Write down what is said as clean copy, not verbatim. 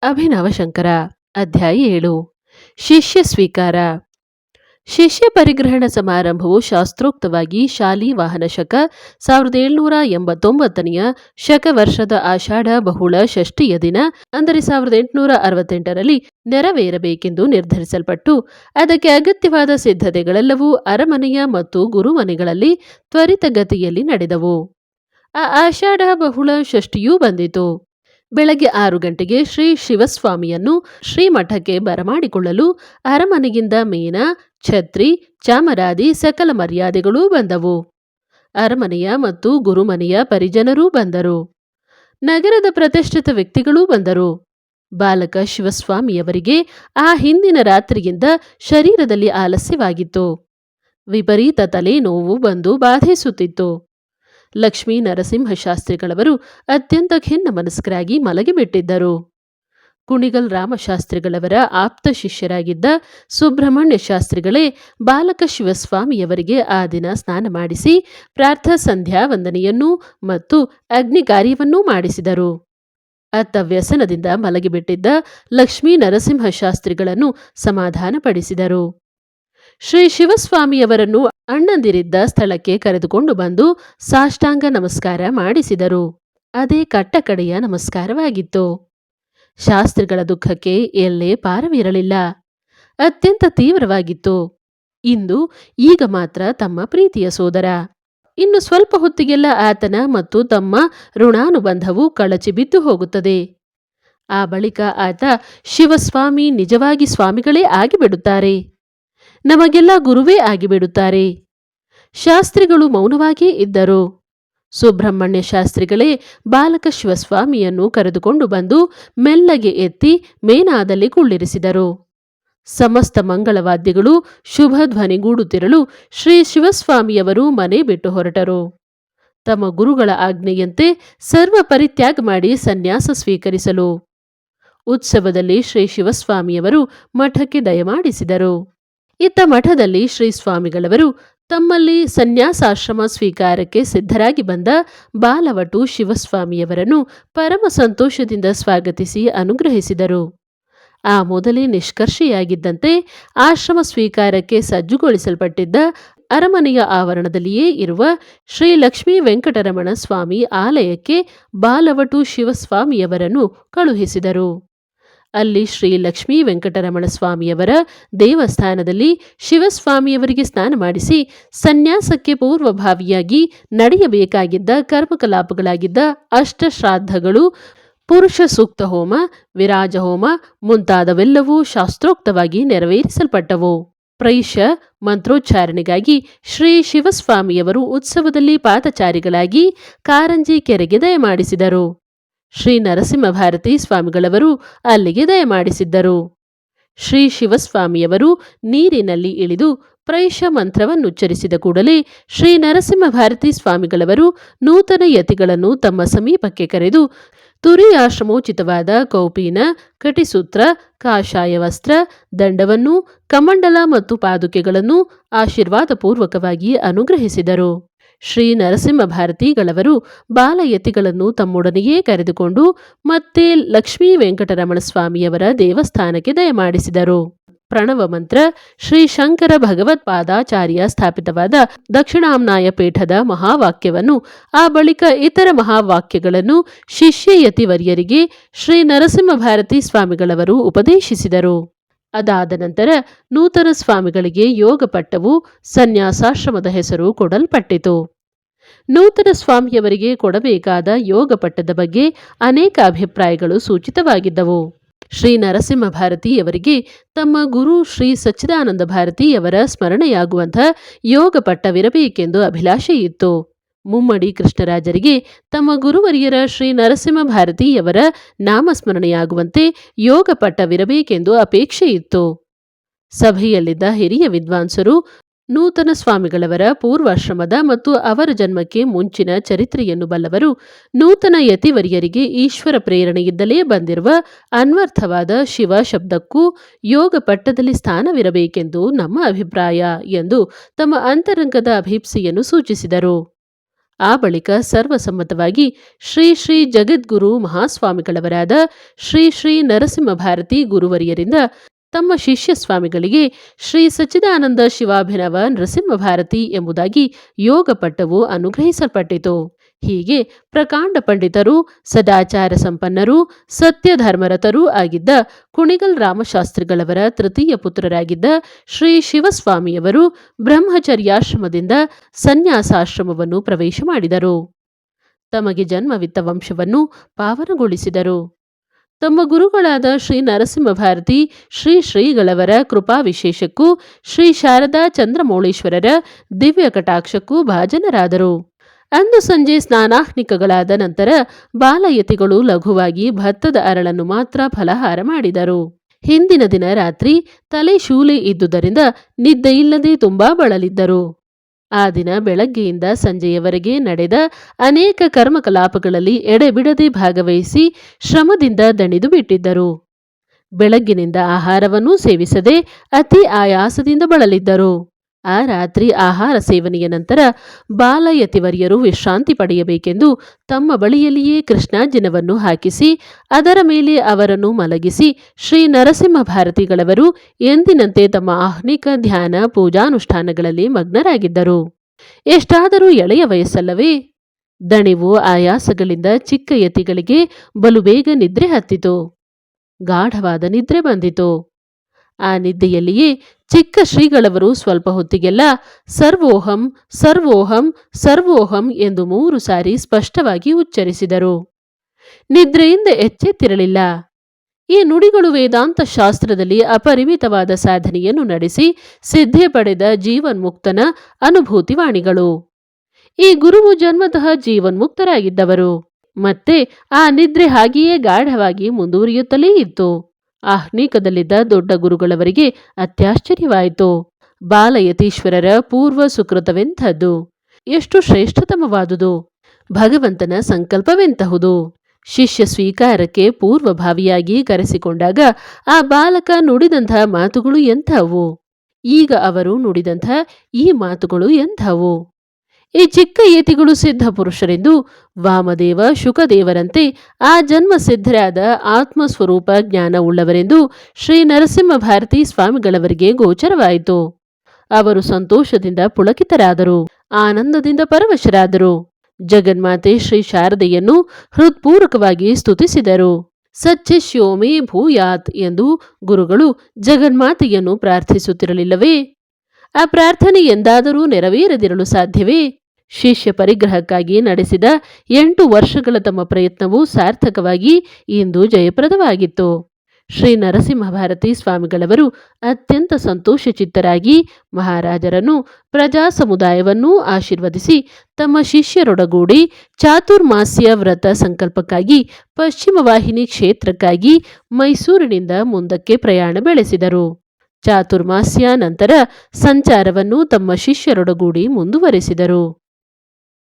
ಅಭಿನವ ಶಂಕರ ಅಧ್ಯಾಯ 7 ಶಿಷ್ಯ ಸ್ವೀಕಾರ. ಶಿಷ್ಯ ಪರಿಗ್ರಹಣ ಸಮಾರಂಭವು ಶಾಸ್ತ್ರೋಕ್ತವಾಗಿ ಶಾಲಿವಾಹನ ಶಕ 1789ನೆಯ ಶಕ ವರ್ಷದ ಆಷಾಢ ಬಹುಳ ಷಷ್ಠಿಯ ದಿನ ಅಂದರೆ 1868ರಲ್ಲಿ ನೆರವೇರಬೇಕೆಂದು ನಿರ್ಧರಿಸಲ್ಪಟ್ಟು ಅದಕ್ಕೆ ಅಗತ್ಯವಾದ ಸಿದ್ಧತೆಗಳೆಲ್ಲವೂ ಅರಮನೆಯ ಮತ್ತು ಗುರುಮನೆಗಳಲ್ಲಿ ತ್ವರಿತಗತಿಯಲ್ಲಿ ನಡೆದವು. ಆ ಆಷಾಢ ಬಹುಳ ಷಷ್ಠಿಯೂ ಬಂದಿತು. ಬೆಳಗ್ಗೆ 6 ಗಂಟೆಗೆ ಶ್ರೀ ಶಿವಸ್ವಾಮಿಯನ್ನು ಶ್ರೀಮಠಕ್ಕೆ ಬರಮಾಡಿಕೊಳ್ಳಲು ಅರಮನೆಯಿಂದ ಮೇನ, ಛತ್ರಿ, ಚಾಮರಾದಿ ಸಕಲ ಮರ್ಯಾದೆಗಳೂ ಬಂದವು. ಅರಮನೆಯ ಮತ್ತು ಗುರುಮನೆಯ ಪರಿಜನರೂ ಬಂದರು. ನಗರದ ಪ್ರತಿಷ್ಠಿತ ವ್ಯಕ್ತಿಗಳೂ ಬಂದರು. ಬಾಲಕ ಶಿವಸ್ವಾಮಿಯವರಿಗೆ ಆ ಹಿಂದಿನ ರಾತ್ರಿಯಿಂದ ಶರೀರದಲ್ಲಿ ಆಲಸ್ಯವಾಗಿತ್ತು. ವಿಪರೀತ ತಲೆನೋವು ಬಂದು ಬಾಧಿಸುತ್ತಿತ್ತು. ಲಕ್ಷ್ಮೀ ನರಸಿಂಹ ಶಾಸ್ತ್ರಿಗಳವರು ಅತ್ಯಂತ ಖಿನ್ನ ಮನಸ್ಕರಾಗಿ ಮಲಗಿಬಿಟ್ಟಿದ್ದರು. ಕುಣಿಗಲ್ ರಾಮಶಾಸ್ತ್ರಿಗಳವರ ಆಪ್ತ ಶಿಷ್ಯರಾಗಿದ್ದ ಸುಬ್ರಹ್ಮಣ್ಯ ಶಾಸ್ತ್ರಿಗಳೇ ಬಾಲಕ ಶಿವಸ್ವಾಮಿಯವರಿಗೆ ಆ ದಿನ ಸ್ನಾನ ಮಾಡಿಸಿ ಪ್ರಾರ್ಥ ಸಂಧ್ಯಾ ವಂದನೆಯನ್ನೂ ಮತ್ತು ಅಗ್ನಿ ಕಾರ್ಯವನ್ನೂ ಮಾಡಿಸಿದರು. ಅತ್ತ ವ್ಯಸನದಿಂದ ಮಲಗಿಬಿಟ್ಟಿದ್ದ ಲಕ್ಷ್ಮೀ ನರಸಿಂಹ ಶಾಸ್ತ್ರಿಗಳನ್ನು ಸಮಾಧಾನಪಡಿಸಿದರು. ಶ್ರೀ ಶಿವಸ್ವಾಮಿಯವರನ್ನು ಅಣ್ಣಂದಿರಿದ್ದ ಸ್ಥಳಕ್ಕೆ ಕರೆದುಕೊಂಡು ಬಂದು ಸಾಷ್ಟಾಂಗ ನಮಸ್ಕಾರ ಮಾಡಿಸಿದರು. ಅದೇ ಕಟ್ಟಕಡೆಯ ನಮಸ್ಕಾರವಾಗಿತ್ತು. ಶಾಸ್ತ್ರಿಗಳ ದುಃಖಕ್ಕೆ ಎಲ್ಲೇ ಪಾರವಿರಲಿಲ್ಲ. ಅತ್ಯಂತ ತೀವ್ರವಾಗಿತ್ತು. ಈಗ ಮಾತ್ರ ತಮ್ಮ ಪ್ರೀತಿಯ ಸೋದರ. ಇನ್ನು ಸ್ವಲ್ಪ ಹೊತ್ತಿಗೆಲ್ಲ ಆತನ ಮತ್ತು ತಮ್ಮ ಋಣಾನುಬಂಧವು ಕಳಚಿ ಬಿದ್ದು ಹೋಗುತ್ತದೆ. ಆ ಬಳಿಕ ಆತ ಶಿವಸ್ವಾಮಿ ನಿಜವಾಗಿ ಸ್ವಾಮಿಗಳೇ ಆಗಿಬಿಡುತ್ತಾರೆ. ನಮಗೆಲ್ಲ ಗುರುವೇ ಆಗಿಬಿಡುತ್ತಾರೆ. ಶಾಸ್ತ್ರಿಗಳು ಮೌನವಾಗಿಯೇ ಇದ್ದರು. ಸುಬ್ರಹ್ಮಣ್ಯ ಶಾಸ್ತ್ರಿಗಳೇ ಬಾಲಕ ಶಿವಸ್ವಾಮಿಯನ್ನು ಕರೆದುಕೊಂಡು ಬಂದು ಮೆಲ್ಲಗೆ ಎತ್ತಿ ಮೇನಾದಲ್ಲಿ ಕುಳ್ಳಿರಿಸಿದರು. ಸಮಸ್ತ ಮಂಗಳವಾದ್ಯಗಳು ಶುಭ ಧ್ವನಿಗೂಡುತ್ತಿರಲು ಶ್ರೀ ಶಿವಸ್ವಾಮಿಯವರು ಮನೆ ಬಿಟ್ಟು ಹೊರಟರು. ತಮ್ಮ ಗುರುಗಳ ಆಜ್ಞೆಯಂತೆ ಸರ್ವ ಪರಿತ್ಯಾಗ ಮಾಡಿ ಸನ್ಯಾಸ ಸ್ವೀಕರಿಸಲು. ಉತ್ಸವದಲ್ಲಿ ಶ್ರೀ ಶಿವಸ್ವಾಮಿಯವರು ಮಠಕ್ಕೆ ದಯಮಾಡಿಸಿದರು. ಇತ್ತ ಮಠದಲ್ಲಿ ಶ್ರೀ ಸ್ವಾಮಿಗಳವರು ತಮ್ಮಲ್ಲಿ ಸನ್ಯಾಸಾಶ್ರಮ ಸ್ವೀಕಾರಕ್ಕೆ ಸಿದ್ಧರಾಗಿ ಬಂದ ಬಾಲವಟು ಶಿವಸ್ವಾಮಿಯವರನ್ನು ಪರಮ ಸಂತೋಷದಿಂದ ಸ್ವಾಗತಿಸಿ ಅನುಗ್ರಹಿಸಿದರು. ಆ ಮೊದಲೇ ನಿಷ್ಕರ್ಷೆಯಾಗಿದ್ದಂತೆ ಆಶ್ರಮ ಸ್ವೀಕಾರಕ್ಕೆ ಸಜ್ಜುಗೊಳಿಸಲ್ಪಟ್ಟಿದ್ದ ಅರಮನೆಯ ಆವರಣದಲ್ಲಿಯೇ ಇರುವ ಶ್ರೀ ಲಕ್ಷ್ಮೀ ವೆಂಕಟರಮಣ ಸ್ವಾಮಿ ಆಲಯಕ್ಕೆ ಬಾಲವಟು ಶಿವಸ್ವಾಮಿಯವರನ್ನು ಕಳುಹಿಸಿದರು. ಅಲ್ಲಿ ಶ್ರೀ ಲಕ್ಷ್ಮೀ ವೆಂಕಟರಮಣ ಸ್ವಾಮಿಯವರ ದೇವಸ್ಥಾನದಲ್ಲಿ ಶಿವಸ್ವಾಮಿಯವರಿಗೆ ಸ್ನಾನ ಮಾಡಿಸಿ ಸನ್ಯಾಸಕ್ಕೆ ಪೂರ್ವಭಾವಿಯಾಗಿ ನಡೆಯಬೇಕಾಗಿದ್ದ ಕರ್ಮಕಲಾಪಗಳಾಗಿದ್ದ ಅಷ್ಟಶ್ರಾದ್ದಗಳು, ಪುರುಷ ಸೂಕ್ತ ಹೋಮ, ವಿರಾಜ ಹೋಮ ಮುಂತಾದವೆಲ್ಲವೂ ಶಾಸ್ತ್ರೋಕ್ತವಾಗಿ ನೆರವೇರಿಸಲ್ಪಟ್ಟವು. ಪ್ರೈಶ ಮಂತ್ರೋಚ್ಚಾರಣೆಗಾಗಿ ಶ್ರೀ ಶಿವಸ್ವಾಮಿಯವರು ಉತ್ಸವದಲ್ಲಿ ಪಾದಚಾರಿಗಳಾಗಿ ಕಾರಂಜಿ ಕೆರೆಗೆ ದಯಮಾಡಿಸಿದರು. ಶ್ರೀ ನರಸಿಂಹ ಭಾರತಿ ಸ್ವಾಮಿಗಳವರು ಅಲ್ಲಿಗೆ ದಯಮಾಡಿಸಿದ್ದರು. ಶ್ರೀ ಶಿವಸ್ವಾಮಿಯವರು ನೀರಿನಲ್ಲಿ ಇಳಿದು ಪ್ರೈಶ ಮಂತ್ರವನ್ನುಚ್ಚರಿಸಿದ ಕೂಡಲೇ ಶ್ರೀ ನರಸಿಂಹ ಭಾರತಿ ಸ್ವಾಮಿಗಳವರು ನೂತನ ಯತಿಗಳನ್ನು ತಮ್ಮ ಸಮೀಪಕ್ಕೆ ಕರೆದು ತುರಿಯಾಶ್ರಮೋಚಿತವಾದ ಕೌಪೀನ, ಕಟಿಸೂತ್ರ, ಕಾಷಾಯ ವಸ್ತ್ರ, ದಂಡವನ್ನು, ಕಮಂಡಲ ಮತ್ತು ಪಾದುಕೆಗಳನ್ನು ಆಶೀರ್ವಾದಪೂರ್ವಕವಾಗಿ ಅನುಗ್ರಹಿಸಿದರು. ಶ್ರೀ ನರಸಿಂಹ ಭಾರತಿಗಳವರು ಬಾಲಯತಿಗಳನ್ನು ತಮ್ಮೊಡನೆಯೇ ಕರೆದುಕೊಂಡು ಮತ್ತೆ ಲಕ್ಷ್ಮೀ ವೆಂಕಟರಮಣ ಸ್ವಾಮಿಯವರ ದೇವಸ್ಥಾನಕ್ಕೆ ದಯಮಾಡಿಸಿದರು. ಪ್ರಣವ ಮಂತ್ರ, ಶ್ರೀ ಶಂಕರ ಭಗವತ್ಪಾದಾಚಾರ್ಯ ಸ್ಥಾಪಿತವಾದ ದಕ್ಷಿಣಾಮ್ನಾಯ ಪೀಠದ ಮಹಾವಾಕ್ಯವನ್ನು, ಆ ಬಳಿಕ ಇತರ ಮಹಾವಾಕ್ಯಗಳನ್ನು ಶಿಷ್ಯಯತಿವರ್ಯರಿಗೆ ಶ್ರೀ ನರಸಿಂಹ ಭಾರತಿ ಸ್ವಾಮಿಗಳವರು ಉಪದೇಶಿಸಿದರು. ಅದಾದ ನಂತರ ನೂತನ ಸ್ವಾಮಿಗಳಿಗೆ ಯೋಗ ಪಟ್ಟವು, ಸನ್ಯಾಸಾಶ್ರಮದ ಹೆಸರು ಕೊಡಲ್ಪಟ್ಟಿತು. ನೂತನ ಸ್ವಾಮಿಯವರಿಗೆ ಕೊಡಬೇಕಾದ ಯೋಗ ಪಟ್ಟದ ಬಗ್ಗೆ ಅನೇಕ ಅಭಿಪ್ರಾಯಗಳು ಸೂಚಿತವಾಗಿದ್ದವು. ಶ್ರೀ ನರಸಿಂಹ ಭಾರತಿಯವರಿಗೆ ತಮ್ಮ ಗುರು ಶ್ರೀ ಸಚ್ಚಿದಾನಂದ ಭಾರತಿಯವರ ಸ್ಮರಣೆಯಾಗುವಂಥ ಯೋಗ ಪಟ್ಟವಿರಬೇಕೆಂದು ಅಭಿಲಾಷೆಯಿತ್ತು. ಮುಮ್ಮಡಿ ಕೃಷ್ಣರಾಜರಿಗೆ ತಮ್ಮ ಗುರುವರಿಯರ ಶ್ರೀ ನರಸಿಂಹ ಭಾರತಿಯವರ ನಾಮಸ್ಮರಣೆಯಾಗುವಂತೆ ಯೋಗ ಪಟ್ಟವಿರಬೇಕೆಂದು ಅಪೇಕ್ಷೆಯಿತ್ತು. ಸಭೆಯಲ್ಲಿದ್ದ ಹಿರಿಯ ವಿದ್ವಾಂಸರು ನೂತನ ಸ್ವಾಮಿಗಳವರ ಪೂರ್ವಾಶ್ರಮದ ಮತ್ತು ಅವರ ಜನ್ಮಕ್ಕೆ ಮುಂಚಿನ ಚರಿತ್ರೆಯನ್ನು ಬಲ್ಲವರು ನೂತನ ಯತಿವರ್ಯರಿಗೆ ಈಶ್ವರ ಪ್ರೇರಣೆಯಿಂದಲೇ ಬಂದಿರುವ ಅನ್ವರ್ಥವಾದ ಶಿವ ಶಬ್ದಕ್ಕೂ ಯೋಗ ಪಟ್ಟದಲ್ಲಿ ಸ್ಥಾನವಿರಬೇಕೆಂದು ನಮ್ಮ ಅಭಿಪ್ರಾಯ ಎಂದು ತಮ್ಮ ಅಂತರಂಗದ ಅಭೀಪ್ಸೆಯನ್ನು ಸೂಚಿಸಿದರು. ಆ ಬಳಿಕ ಸರ್ವಸಮ್ಮತವಾಗಿ ಶ್ರೀ ಶ್ರೀ ಜಗದ್ಗುರು ಮಹಾಸ್ವಾಮಿಗಳವರಾದ ಶ್ರೀ ಶ್ರೀ ನರಸಿಂಹ ಭಾರತಿ ಗುರುವರಿಯರಿಂದ ತಮ್ಮ ಶಿಷ್ಯ ಸ್ವಾಮಿಗಳಿಗೆ ಶ್ರೀ ಸಚ್ಚಿದಾನಂದ ಶಿವಾಭಿನವ ನರಸಿಂಹ ಭಾರತಿ ಎಂಬುದಾಗಿ ಯೋಗ ಪಟ್ಟವು ಅನುಗ್ರಹಿಸಲ್ಪಟ್ಟಿತು. ಹೀಗೆ ಪ್ರಕಾಂಡ ಪಂಡಿತರು, ಸದಾಚಾರ ಸಂಪನ್ನರೂ ಸತ್ಯಧರ್ಮರತರೂ ಆಗಿದ್ದ ಕುಣಿಗಲ್ ರಾಮಶಾಸ್ತ್ರಿಗಳವರ ತೃತೀಯ ಪುತ್ರರಾಗಿದ್ದ ಶ್ರೀ ಶಿವಸ್ವಾಮಿಯವರು ಬ್ರಹ್ಮಚರ್ಯಾಶ್ರಮದಿಂದ ಸನ್ಯಾಸಾಶ್ರಮವನ್ನು ಪ್ರವೇಶ ಮಾಡಿದರು. ತಮಗೆ ಜನ್ಮವಿತ್ತ ವಂಶವನ್ನು ಪಾವನಗೊಳಿಸಿದರು. ತಮ್ಮ ಗುರುಗಳಾದ ಶ್ರೀ ನರಸಿಂಹ ಭಾರತಿ ಶ್ರೀಗಳವರ ಕೃಪಾ ವಿಶೇಷಕ್ಕೂ ಶ್ರೀ ಶಾರದಾ ಚಂದ್ರಮೌಳೇಶ್ವರರ ದಿವ್ಯ ಕಟಾಕ್ಷಕ್ಕೂ ಭಾಜನರಾದರು. ಅಂದು ಸಂಜೆ ಸ್ನಾನಾಹ್ನಿಕಗಳಾದ ನಂತರ ಬಾಲಯತಿಗಳು ಲಘುವಾಗಿ ಭತ್ತದ ಅರಳನ್ನು ಮಾತ್ರ ಫಲಹಾರ ಮಾಡಿದರು. ಹಿಂದಿನ ದಿನ ರಾತ್ರಿ ತಲೆ ಶೂಲೆ ಇದ್ದುದರಿಂದ ನಿದ್ದೆಯಿಲ್ಲದೆ ತುಂಬಾ ಬಳಲಿದ್ದರು. ಆ ದಿನ ಬೆಳಗ್ಗೆಯಿಂದ ಸಂಜೆಯವರೆಗೆ ನಡೆದ ಅನೇಕ ಕರ್ಮಕಲಾಪಗಳಲ್ಲಿ ಎಡೆಬಿಡದೆ ಭಾಗವಹಿಸಿ ಶ್ರಮದಿಂದ ದಣಿದು ಬಿಟ್ಟಿದ್ದರು. ಬೆಳಗ್ಗಿನಿಂದ ಆಹಾರವನ್ನೂ ಸೇವಿಸದೆ ಅತಿ ಆಯಾಸದಿಂದ ಬಳಲಿದ್ದರು. ಆ ರಾತ್ರಿ ಆಹಾರ ಸೇವನೆಯ ನಂತರ ಬಾಲಯತಿವರ್ಯರು ವಿಶ್ರಾಂತಿ ಪಡೆಯಬೇಕೆಂದು ತಮ್ಮ ಬಳಿಯಲ್ಲಿಯೇ ಕೃಷ್ಣಾಜಿನವನ್ನು ಹಾಕಿಸಿ ಅದರ ಮೇಲೆ ಅವರನ್ನು ಮಲಗಿಸಿ ಶ್ರೀ ನರಸಿಂಹ ಭಾರತಿಗಳವರು ಎಂದಿನಂತೆ ತಮ್ಮ ಆಹ್ನಿಕ ಧ್ಯಾನ ಪೂಜಾನುಷ್ಠಾನಗಳಲ್ಲಿ ಮಗ್ನರಾಗಿದ್ದರು. ಎಷ್ಟಾದರೂ ಎಳೆಯ ವಯಸ್ಸಲ್ಲವೇ? ದಣಿವು ಆಯಾಸಗಳಿಂದ ಚಿಕ್ಕ ಯತಿಗಳಿಗೆ ಬಲು ಬೇಗ ನಿದ್ರೆ ಹತ್ತಿತು. ಗಾಢವಾದ ನಿದ್ರೆ ಬಂದಿತು. ಆ ನಿದ್ದೆಯಲ್ಲಿಯೇ ಚಿಕ್ಕ ಶ್ರೀಗಳವರು ಸ್ವಲ್ಪ ಹೊತ್ತಿಗೆಲ್ಲ ಸರ್ವೋಹಂ ಸರ್ವೋಹಂ ಸರ್ವೋಹಂ ಎಂದು 3 ಸಾರಿ ಸ್ಪಷ್ಟವಾಗಿ ಉಚ್ಚರಿಸಿದರು. ನಿದ್ರೆಯಿಂದ ಎಚ್ಚೆತ್ತಿರಲಿಲ್ಲ. ಈ ನುಡಿಗಳು ವೇದಾಂತ ಶಾಸ್ತ್ರದಲ್ಲಿ ಅಪರಿಮಿತವಾದ ಸಾಧನೆಯನ್ನು ನಡೆಸಿ ಸಿದ್ಧಿ ಪಡೆದ ಜೀವನ್ಮುಕ್ತನ ಅನುಭೂತಿವಾಣಿಗಳು. ಈ ಗುರುವು ಜನ್ಮತಃ ಜೀವನ್ಮುಕ್ತರಾಗಿದ್ದವರು. ಮತ್ತೆ ಆ ನಿದ್ರೆ ಹಾಗೆಯೇ ಗಾಢವಾಗಿ ಮುಂದುವರಿಯುತ್ತಲೇ ಇತ್ತು. ಆಹ್ನಿಕದಲ್ಲಿದ್ದ ದೊಡ್ಡ ಗುರುಗಳವರಿಗೆ ಅತ್ಯಾಶ್ಚರ್ಯವಾಯಿತು. ಬಾಲಯತೀಶ್ವರರ ಪೂರ್ವ ಸುಕೃತವೆಂಥದ್ದು, ಎಷ್ಟು ಶ್ರೇಷ್ಠತಮವಾದುದು, ಭಗವಂತನ ಸಂಕಲ್ಪವೆಂತಹುದು. ಶಿಷ್ಯ ಸ್ವೀಕಾರಕ್ಕೆ ಪೂರ್ವಭಾವಿಯಾಗಿ ಕರೆಸಿಕೊಂಡಾಗ ಆ ಬಾಲಕ ನುಡಿದಂಥ ಮಾತುಗಳು ಎಂಥವು, ಈಗ ಅವರು ನುಡಿದಂಥ ಈ ಮಾತುಗಳು ಎಂಥವು. ಈ ಚಿಕ್ಕ ಯತಿಗಳು ಸಿದ್ಧ ಪುರುಷರೆಂದು ವಾಮದೇವ ಶುಕದೇವರಂತೆ ಆ ಜನ್ಮ ಸಿದ್ಧರಾದ ಆತ್ಮಸ್ವರೂಪ ಜ್ಞಾನ ಉಳ್ಳವರೆಂದು ಶ್ರೀ ನರಸಿಂಹ ಭಾರತಿ ಸ್ವಾಮಿಗಳವರಿಗೆ ಗೋಚರವಾಯಿತು. ಅವರು ಸಂತೋಷದಿಂದ ಪುಳಕಿತರಾದರು, ಆನಂದದಿಂದ ಪರವಶರಾದರು. ಜಗನ್ಮಾತೆ ಶ್ರೀ ಶಾರದೆಯನ್ನು ಹೃತ್ಪೂರ್ವಕವಾಗಿ ಸ್ತುತಿಸಿದರು. ಸಚ್ಚಿಷ್ಯೋಮೇ ಭೂಯಾತ್ ಎಂದು ಗುರುಗಳು ಜಗನ್ಮಾತೆಯನ್ನು ಪ್ರಾರ್ಥಿಸುತ್ತಿರಲಿಲ್ಲವೇ? ಆ ಪ್ರಾರ್ಥನೆ ಎಂದಾದರೂ ನೆರವೇರದಿರಲು ಸಾಧ್ಯವೇ? ಶಿಷ್ಯ ಪರಿಗ್ರಹಕ್ಕಾಗಿ ನಡೆಸಿದ 8 ವರ್ಷಗಳ ತಮ್ಮ ಪ್ರಯತ್ನವು ಸಾರ್ಥಕವಾಗಿ ಇಂದು ಜಯಪ್ರದವಾಗಿತ್ತು. ಶ್ರೀ ನರಸಿಂಹ ಭಾರತಿ ಸ್ವಾಮಿಗಳವರು ಅತ್ಯಂತ ಸಂತೋಷಚಿತ್ತರಾಗಿ ಮಹಾರಾಜರನ್ನು ಪ್ರಜಾ ಸಮುದಾಯವನ್ನೂ ಆಶೀರ್ವದಿಸಿ ತಮ್ಮ ಶಿಷ್ಯರೊಡಗೂಡಿ ಚಾತುರ್ಮಾಸ್ಯ ವ್ರತ ಸಂಕಲ್ಪಕ್ಕಾಗಿ ಪಶ್ಚಿಮ ವಾಹಿನಿ ಕ್ಷೇತ್ರಕ್ಕಾಗಿ ಮೈಸೂರಿನಿಂದ ಮುಂದಕ್ಕೆ ಪ್ರಯಾಣ ಬೆಳೆಸಿದರು. ಚಾತುರ್ಮಾಸ್ಯ ನಂತರ ಸಂಚಾರವನ್ನು ತಮ್ಮ ಶಿಷ್ಯರೊಡಗೂಡಿ ಮುಂದುವರೆಸಿದರು.